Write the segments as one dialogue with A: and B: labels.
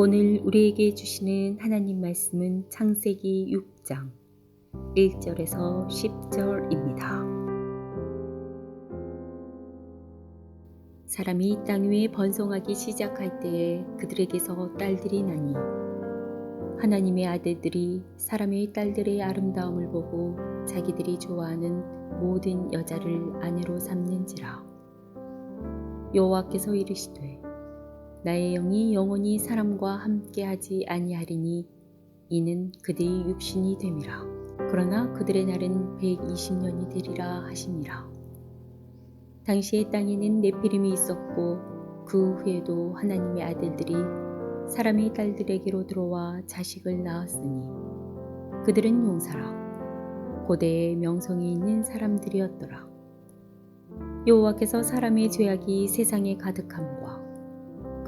A: 오늘 우리에게 주시는 하나님 말씀은 창세기 6장 1절에서 10절입니다. 사람이 땅 위에 번성하기 시작할 때에 그들에게서 딸들이 나니 하나님의 아들들이 사람의 딸들의 아름다움을 보고 자기들이 좋아하는 모든 여자를 아내로 삼는지라. 여호와께서 이르시되 나의 영이 영원히 사람과 함께하지 아니하리니 이는 그들이 육신이 됨이라. 그러나 그들의 날은 120년이 되리라 하시니라. 당시에 땅에는 네피림이 있었고 그 후에도 하나님의 아들들이 사람의 딸들에게로 들어와 자식을 낳았으니 그들은 용사라 고대의 명성이 있는 사람들이었더라. 여호와께서 사람의 죄악이 세상에 가득함과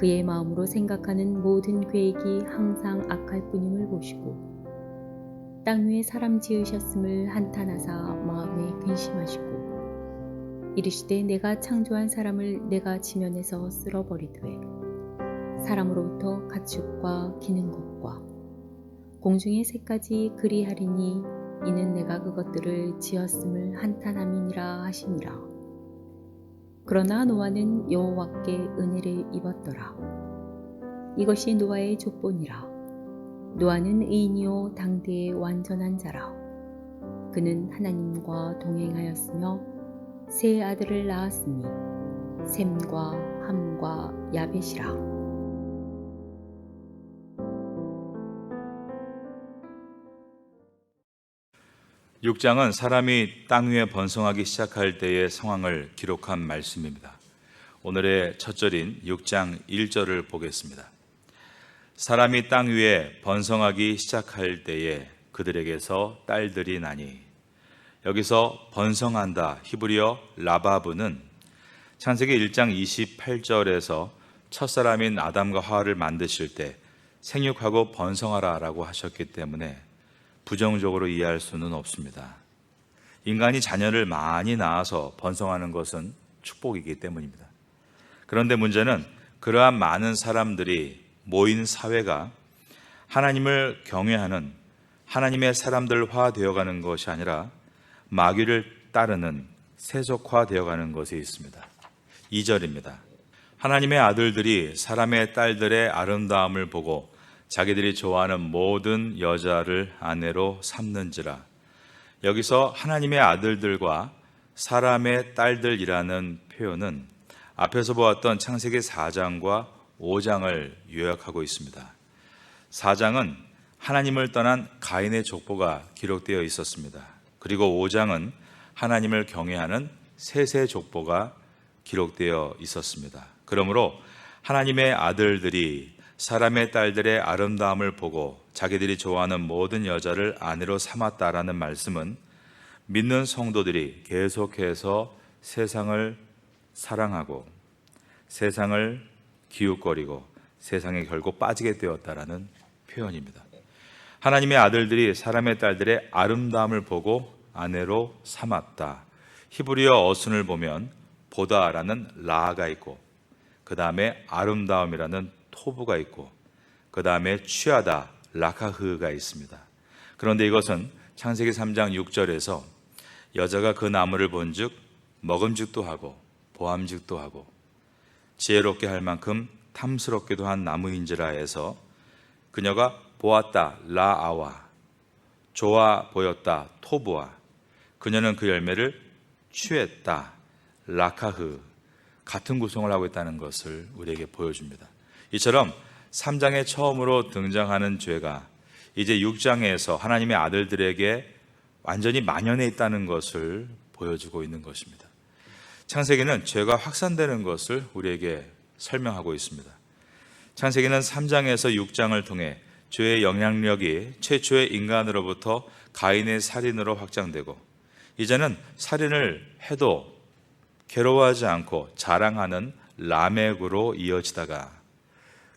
A: 그의 마음으로 생각하는 모든 계획이 항상 악할 뿐임을 보시고 땅 위에 사람 지으셨음을 한탄하사 마음에 근심하시고 이르시되 내가 창조한 사람을 내가 지면에서 쓸어버리되 사람으로부터 가축과 기는 것과 공중의 새까지 그리하리니 이는 내가 그것들을 지었음을 한탄함이니라 하시니라. 그러나 노아는 여호와께 은혜를 입었더라. 이것이 노아의 족본이라. 노아는 의인이요 당대의 완전한 자라. 그는 하나님과 동행하였으며 세 아들을 낳았으니 셈과 함과 야벳이라.
B: 6장은 사람이 땅 위에 번성하기 시작할 때의 상황을 기록한 말씀입니다. 오늘의 첫 절인 6장 1절을 보겠습니다. 사람이 땅 위에 번성하기 시작할 때에 그들에게서 딸들이 나니. 여기서 번성한다, 히브리어 라바브는 창세기 1장 28절에서 첫사람인 아담과 하와를 만드실 때 생육하고 번성하라 라고 하셨기 때문에 부정적으로 이해할 수는 없습니다. 인간이 자녀를 많이 낳아서 번성하는 것은 축복이기 때문입니다. 그런데 문제는 그러한 많은 사람들이 모인 사회가 하나님을 경외하는 하나님의 사람들화 되어가는 것이 아니라 마귀를 따르는 세속화 되어가는 것이 있습니다. 2절입니다. 하나님의 아들들이 사람의 딸들의 아름다움을 보고 자기들이 좋아하는 모든 여자를 아내로 삼는지라. 여기서 하나님의 아들들과 사람의 딸들이라는 표현은 앞에서 보았던 창세기 4장과 5장을 요약하고 있습니다. 4장은 하나님을 떠난 가인의 족보가 기록되어 있었습니다. 그리고 5장은 하나님을 경외하는 셋의 족보가 기록되어 있었습니다. 그러므로 하나님의 아들들이 사람의 딸들의 아름다움을 보고 자기들이 좋아하는 모든 여자를 아내로 삼았다라는 말씀은 믿는 성도들이 계속해서 세상을 사랑하고 세상을 기웃거리고 세상에 결국 빠지게 되었다라는 표현입니다. 하나님의 아들들이 사람의 딸들의 아름다움을 보고 아내로 삼았다. 히브리어 어순을 보면 보다라는 라가 있고 그 다음에 아름다움이라는 토부가 있고 그 다음에 취하다 라카흐가 있습니다. 그런데 이것은 창세기 3장 6절에서 여자가 그 나무를 본즉 먹음직도 하고 보암직도 하고 지혜롭게 할 만큼 탐스럽기도 한 나무인지라 해서 그녀가 보았다 라아와 좋아 보였다 토부와 그녀는 그 열매를 취했다 라카흐 같은 구성을 하고 있다는 것을 우리에게 보여줍니다. 이처럼 3장에 처음으로 등장하는 죄가 이제 6장에서 하나님의 아들들에게 완전히 만연해 있다는 것을 보여주고 있는 것입니다. 창세기는 죄가 확산되는 것을 우리에게 설명하고 있습니다. 창세기는 3장에서 6장을 통해 죄의 영향력이 최초의 인간으로부터 가인의 살인으로 확장되고 이제는 살인을 해도 괴로워하지 않고 자랑하는 라멕으로 이어지다가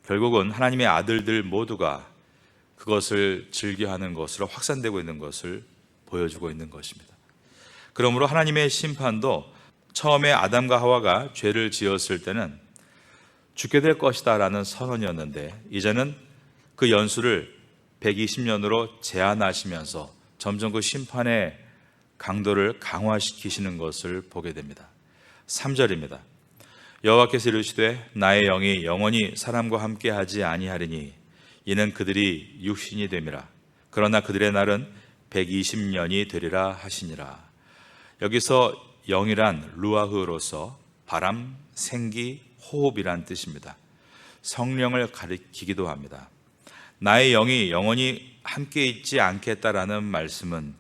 B: 결국은 하나님의 아들들 모두가 그것을 즐겨하는 것으로 확산되고 있는 것을 보여주고 있는 것입니다. 그러므로 하나님의 심판도 처음에 아담과 하와가 죄를 지었을 때는 죽게 될 것이다 라는 선언이었는데 이제는 그 연수를 120년으로 제한하시면서 점점 그 심판의 강도를 강화시키시는 것을 보게 됩니다. 3절입니다. 여호와께서 이르시되 나의 영이 영원히 사람과 함께 하지 아니하리니 이는 그들이 육신이 됨이라. 그러나 그들의 날은 120년이 되리라 하시니라. 여기서 영이란 루아흐로서 바람, 생기, 호흡이란 뜻입니다. 성령을 가리키기도 합니다. 나의 영이 영원히 함께 있지 않겠다라는 말씀은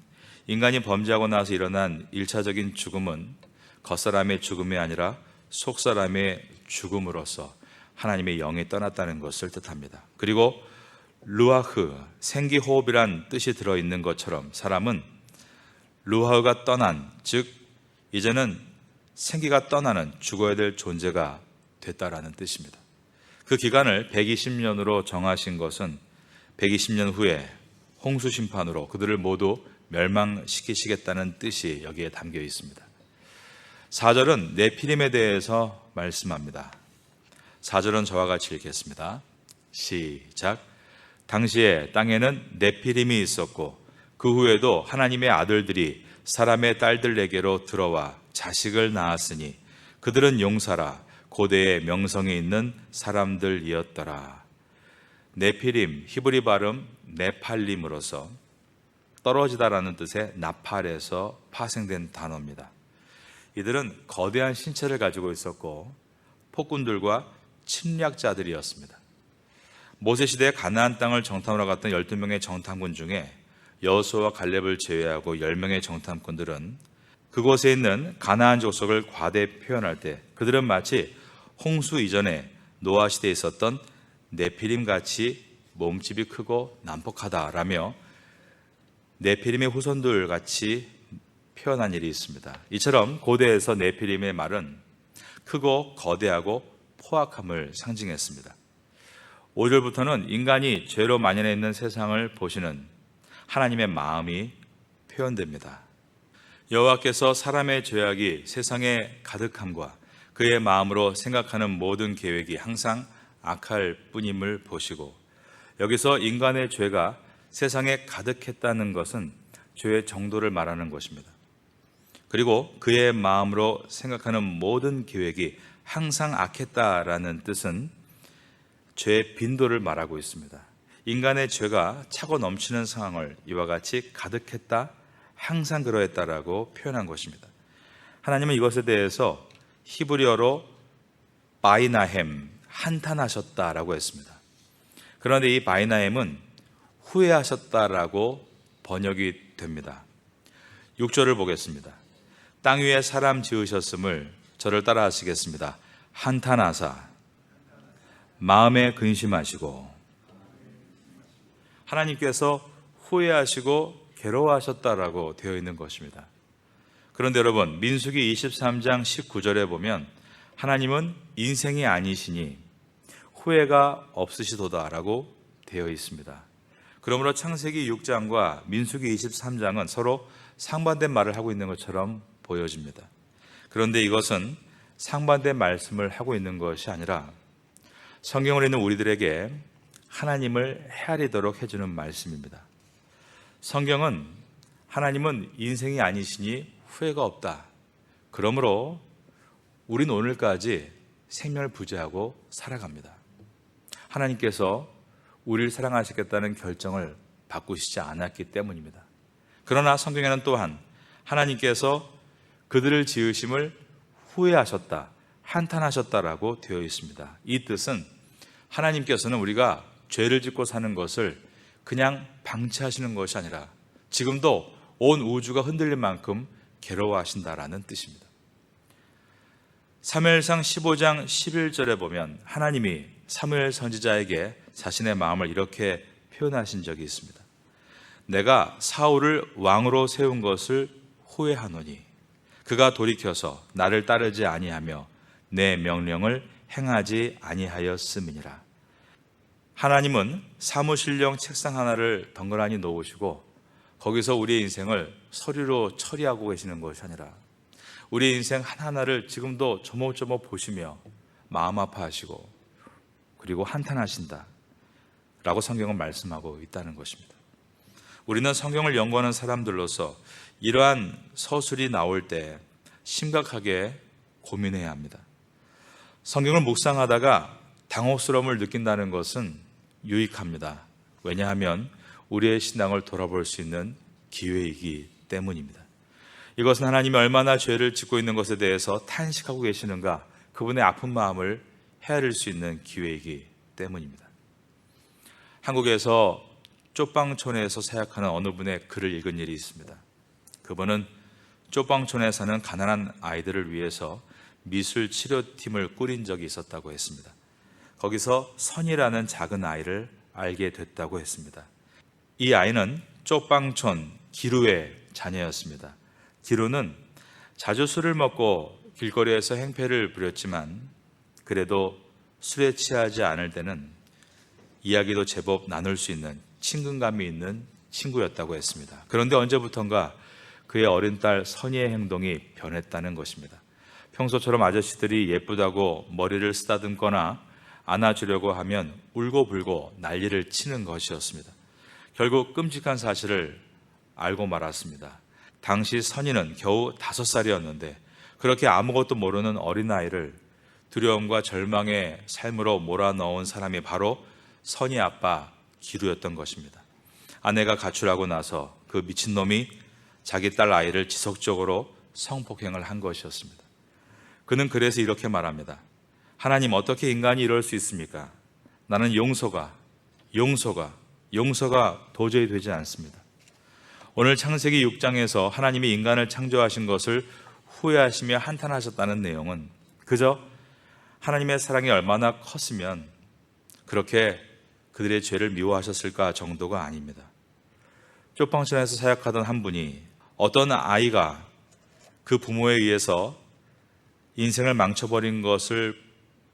B: 인간이 범죄하고 나서 일어난 1차적인 죽음은 겉사람의 죽음이 아니라 속사람의 죽음으로서 하나님의 영이 떠났다는 것을 뜻합니다. 그리고 루아흐, 생기호흡이란 뜻이 들어있는 것처럼 사람은 루아흐가 떠난, 즉 이제는 생기가 떠나는 죽어야 될 존재가 됐다라는 뜻입니다. 그 기간을 120년으로 정하신 것은 120년 후에 홍수 심판으로 그들을 모두 멸망시키시겠다는 뜻이 여기에 담겨 있습니다. 4절은 네피림에 대해서 말씀합니다. 4절은 저와 같이 읽겠습니다. 시작. 당시에 땅에는 네피림이 있었고 그 후에도 하나님의 아들들이 사람의 딸들에게로 들어와 자식을 낳았으니 그들은 용사라 고대의 명성이 있는 사람들이었더라. 네피림, 히브리 발음 네팔림으로서 떨어지다라는 뜻의 나팔에서 파생된 단어입니다. 이들은 거대한 신체를 가지고 있었고 폭군들과 침략자들이었습니다. 모세시대에 가나안 땅을 정탐하러 갔던 12명의 정탐꾼 중에 여호수아와 갈렙을 제외하고 10명의 정탐꾼들은 그곳에 있는 가나안 족속을 과대 표현할 때 그들은 마치 홍수 이전에 노아 시대에 있었던 네피림같이 몸집이 크고 난폭하다라며 네피림의 후손들 같이 표현한 일이 있습니다. 이처럼 고대에서 네피림의 말은 크고 거대하고 포악함을 상징했습니다. 5절부터는 인간이 죄로 만연해 있는 세상을 보시는 하나님의 마음이 표현됩니다. 여호와께서 사람의 죄악이 세상에 가득함과 그의 마음으로 생각하는 모든 계획이 항상 악할 뿐임을 보시고 여기서 인간의 죄가 세상에 가득했다는 것은 죄의 정도를 말하는 것입니다. 그리고 그의 마음으로 생각하는 모든 계획이 항상 악했다라는 뜻은 죄의 빈도를 말하고 있습니다. 인간의 죄가 차고 넘치는 상황을 이와 같이 가득했다, 항상 그러했다라고 표현한 것입니다. 하나님은 이것에 대해서 히브리어로 바이나햄, 한탄하셨다라고 했습니다. 그런데 이 바이나햄은 후회하셨다라고 번역이 됩니다. 6절을 보겠습니다. 땅 위에 사람 지으셨음을 저를 따라 하시겠습니다. 한탄하사 마음에 근심하시고 하나님께서 후회하시고 괴로워하셨다라고 되어 있는 것입니다. 그런데 여러분 민수기 23장 19절에 보면 하나님은 인생이 아니시니 후회가 없으시도다라고 되어 있습니다. 그러므로 창세기 6장과 민수기 23장은 서로 상반된 말을 하고 있는 것처럼 보여집니다. 그런데 이것은 상반된 말씀을 하고 있는 것이 아니라 성경을 읽는 우리들에게 하나님을 헤아리도록 해주는 말씀입니다. 성경은 하나님은 인생이 아니시니 후회가 없다. 그러므로 우리는 오늘까지 생명을 부재하고 살아갑니다. 하나님께서 우리를 사랑하시겠다는 결정을 바꾸시지 않았기 때문입니다. 그러나 성경에는 또한 하나님께서 그들을 지으심을 후회하셨다, 한탄하셨다라고 되어 있습니다. 이 뜻은 하나님께서는 우리가 죄를 짓고 사는 것을 그냥 방치하시는 것이 아니라 지금도 온 우주가 흔들릴 만큼 괴로워하신다라는 뜻입니다. 사무엘상 15장 11절에 보면 하나님이 사무엘 선지자에게 자신의 마음을 이렇게 표현하신 적이 있습니다. 내가 사울을 왕으로 세운 것을 후회하노니 그가 돌이켜서 나를 따르지 아니하며 내 명령을 행하지 아니하였음이니라. 하나님은 사무실용 책상 하나를 덩그러니 놓으시고 거기서 우리의 인생을 서류로 처리하고 계시는 것이 아니라 우리의 인생 하나하나를 지금도 조목조목 보시며 마음 아파하시고 그리고 한탄하신다 라고 성경은 말씀하고 있다는 것입니다. 우리는 성경을 연구하는 사람들로서 이러한 서술이 나올 때 심각하게 고민해야 합니다. 성경을 묵상하다가 당혹스러움을 느낀다는 것은 유익합니다. 왜냐하면 우리의 신앙을 돌아볼 수 있는 기회이기 때문입니다. 이것은 하나님이 얼마나 죄를 짓고 있는 것에 대해서 탄식하고 계시는가, 그분의 아픈 마음을 헤아릴 수 있는 기회이기 때문입니다. 한국에서 쪽방촌에서 사역하는 어느 분의 글을 읽은 일이 있습니다. 그분은 쪽방촌에 사는 가난한 아이들을 위해서 미술 치료팀을 꾸린 적이 있었다고 했습니다. 거기서 선이라는 작은 아이를 알게 됐다고 했습니다. 이 아이는 쪽방촌 기루의 자녀였습니다. 기루는 자주 술을 먹고 길거리에서 행패를 부렸지만 그래도 술에 취하지 않을 때는 이야기도 제법 나눌 수 있는 친근감이 있는 친구였다고 했습니다. 그런데 언제부턴가 그의 어린 딸 선이의 행동이 변했다는 것입니다. 평소처럼 아저씨들이 예쁘다고 머리를 쓰다듬거나 안아주려고 하면 울고불고 난리를 치는 것이었습니다. 결국 끔찍한 사실을 알고 말았습니다. 당시 선이는 겨우 5살이었는데 그렇게 아무것도 모르는 어린아이를 두려움과 절망의 삶으로 몰아넣은 사람이 바로 선이 아빠 기루였던 것입니다. 아내가 가출하고 나서 그 미친놈이 자기 딸 아이를 지속적으로 성폭행을 한 것이었습니다. 그는 그래서 이렇게 말합니다. 하나님, 어떻게 인간이 이럴 수 있습니까? 나는 용서가 도저히 되지 않습니다. 오늘 창세기 6장에서 하나님이 인간을 창조하신 것을 후회하시며 한탄하셨다는 내용은 그저 하나님의 사랑이 얼마나 컸으면 그렇게 그들의 죄를 미워하셨을까 정도가 아닙니다. 쪽방촌에서 사역하던 한 분이 어떤 아이가 그 부모에 의해서 인생을 망쳐버린 것을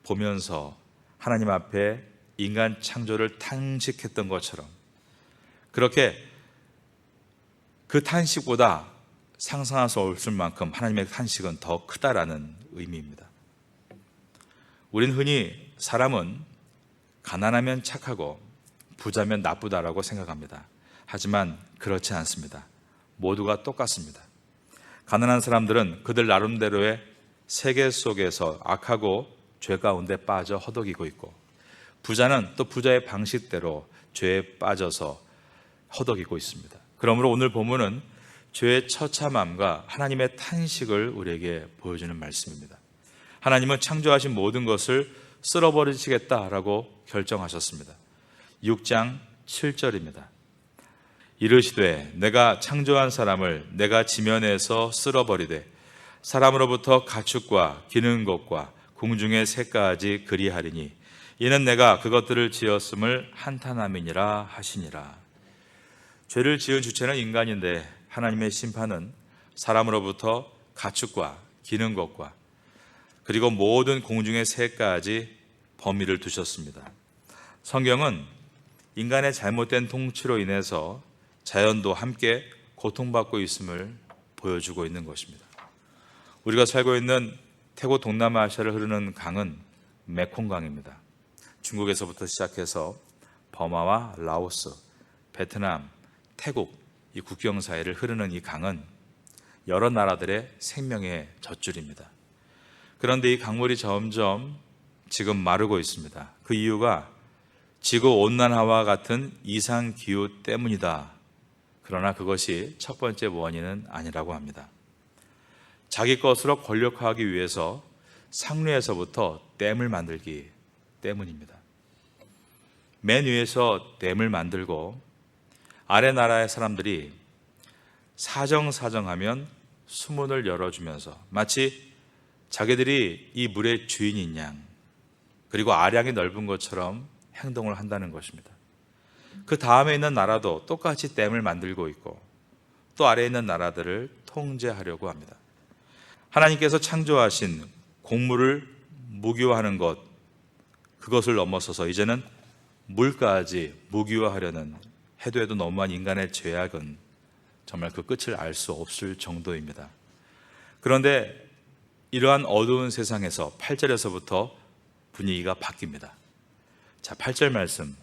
B: 보면서 하나님 앞에 인간 창조를 탄식했던 것처럼 그렇게 그 탄식보다 상상할 수 없을 만큼 하나님의 탄식은 더 크다라는 의미입니다. 우린 흔히 사람은 가난하면 착하고 부자면 나쁘다라고 생각합니다. 하지만 그렇지 않습니다. 모두가 똑같습니다. 가난한 사람들은 그들 나름대로의 세계 속에서 악하고 죄 가운데 빠져 허덕이고 있고, 부자는 또 부자의 방식대로 죄에 빠져서 허덕이고 있습니다. 그러므로 오늘 본문은 죄의 처참함과 하나님의 탄식을 우리에게 보여주는 말씀입니다. 하나님은 창조하신 모든 것을 쓸어버리시겠다라고 결정하셨습니다. 6장 7절입니다. 이르시되 내가 창조한 사람을 내가 지면에서 쓸어버리되 사람으로부터 가축과 기는 것과 궁중의 새까지 그리하리니 이는 내가 그것들을 지었음을 한탄함이니라 하시니라. 죄를 지은 주체는 인간인데 하나님의 심판은 사람으로부터 가축과 기는 것과 그리고 모든 공중의 새까지 범위를 두셨습니다. 성경은 인간의 잘못된 통치로 인해서 자연도 함께 고통받고 있음을 보여주고 있는 것입니다. 우리가 살고 있는 태국 동남아시아를 흐르는 강은 메콩강입니다. 중국에서부터 시작해서 버마와 라오스, 베트남, 태국 이 국경 사이를 흐르는 이 강은 여러 나라들의 생명의 젖줄입니다. 그런데 이 강물이 점점 지금 마르고 있습니다. 그 이유가 지구온난화와 같은 이상기후 때문이다. 그러나 그것이 첫 번째 원인은 아니라고 합니다. 자기 것으로 권력화하기 위해서 상류에서부터 댐을 만들기 때문입니다. 맨 위에서 댐을 만들고 아래 나라의 사람들이 사정하면 수문을 열어주면서 마치 자기들이 이 물의 주인인 양, 그리고 아량이 넓은 것처럼 행동을 한다는 것입니다. 그 다음에 있는 나라도 똑같이 댐을 만들고 있고 또 아래에 있는 나라들을 통제하려고 합니다. 하나님께서 창조하신 곡물을 무기화하는 것, 그것을 넘어서서 이제는 물까지 무기화하려는 해도 너무한 인간의 죄악은 정말 그 끝을 알 수 없을 정도입니다. 그런데 이러한 어두운 세상에서 8절에서부터 분위기가 바뀝니다. 자, 8절 말씀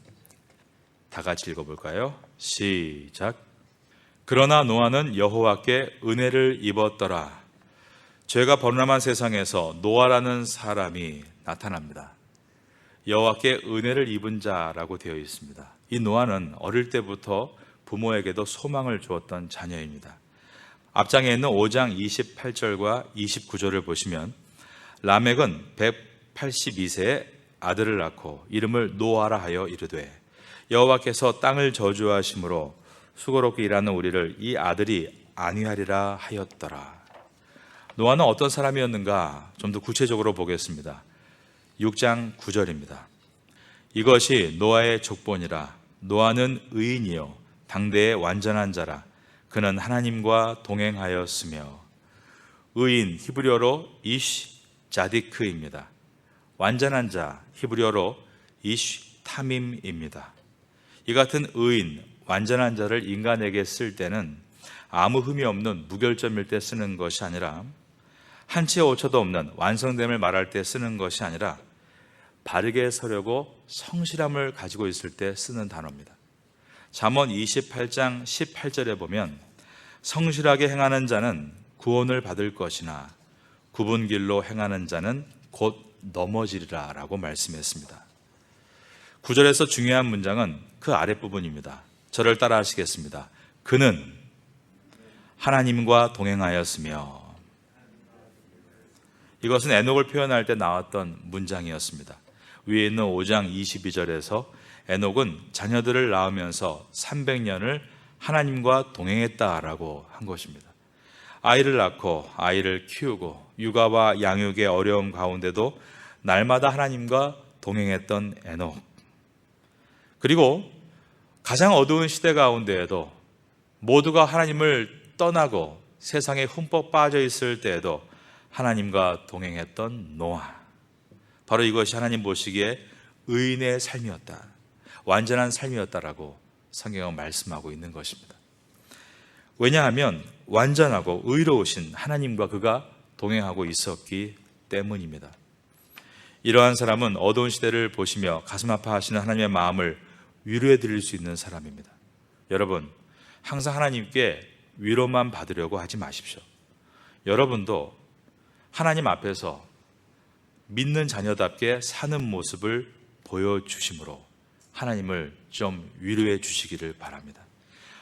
B: 다 같이 읽어볼까요? 시작. 그러나 노아는 여호와께 은혜를 입었더라. 죄가 범람한 세상에서 노아라는 사람이 나타납니다. 여호와께 은혜를 입은 자라고 되어 있습니다. 이 노아는 어릴 때부터 부모에게도 소망을 주었던 자녀입니다. 앞장에 있는 5장 28절과 29절을 보시면 라멕은 182세에 아들을 낳고 이름을 노아라 하여 이르되 여호와께서 땅을 저주하심으로 수고롭게 일하는 우리를 이 아들이 안위하리라 하였더라. 노아는 어떤 사람이었는가 좀 더 구체적으로 보겠습니다. 6장 9절입니다. 이것이 노아의 족본이라. 노아는 의인이요 당대의 완전한 자라. 그는 하나님과 동행하였으며. 의인 히브리어로 이쉬 자디크입니다. 완전한 자 히브리어로 이쉬 타밈입니다. 이 같은 의인, 완전한 자를 인간에게 쓸 때는 아무 흠이 없는 무결점일 때 쓰는 것이 아니라 한 치의 오차도 없는 완성됨을 말할 때 쓰는 것이 아니라 바르게 서려고 성실함을 가지고 있을 때 쓰는 단어입니다. 잠언 28장 18절에 보면 성실하게 행하는 자는 구원을 받을 것이나 굽은 길로 행하는 자는 곧 넘어지리라 라고 말씀했습니다. 9절에서 중요한 문장은 그 아랫부분입니다. 저를 따라 하시겠습니다. 그는 하나님과 동행하였으며. 이것은 에녹을 표현할 때 나왔던 문장이었습니다. 위에 있는 5장 22절에서 에녹은 자녀들을 낳으면서 300년을 하나님과 동행했다라고 한 것입니다. 아이를 낳고 아이를 키우고 육아와 양육의 어려움 가운데도 날마다 하나님과 동행했던 에녹. 그리고 가장 어두운 시대 가운데에도 모두가 하나님을 떠나고 세상에 흠뻑 빠져 있을 때에도 하나님과 동행했던 노아. 바로 이것이 하나님 보시기에 의인의 삶이었다. 완전한 삶이었다라고 성경은 말씀하고 있는 것입니다. 왜냐하면 완전하고 의로우신 하나님과 그가 동행하고 있었기 때문입니다. 이러한 사람은 어두운 시대를 보시며 가슴 아파하시는 하나님의 마음을 위로해 드릴 수 있는 사람입니다. 여러분, 항상 하나님께 위로만 받으려고 하지 마십시오. 여러분도 하나님 앞에서 믿는 자녀답게 사는 모습을 보여주심으로 하나님을 좀 위로해 주시기를 바랍니다.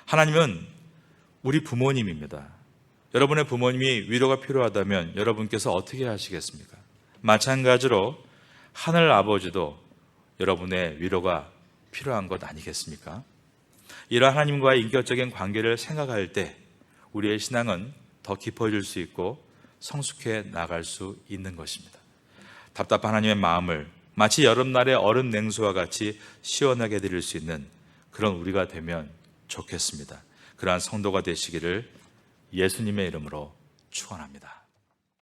B: 하나님은 우리 부모님입니다. 여러분의 부모님이 위로가 필요하다면 여러분께서 어떻게 하시겠습니까? 마찬가지로 하늘 아버지도 여러분의 위로가 필요한 것 아니겠습니까? 이러한 하나님과의 인격적인 관계를 생각할 때 우리의 신앙은 더 깊어질 수 있고 성숙해 나갈 수 있는 것입니다. 답답한 하나님의 마음을 마치 여름날의 얼음 냉수와 같이 시원하게 드릴 수 있는 그런 우리가 되면 좋겠습니다. 그러한 성도가 되시기를 예수님의 이름으로 축원합니다.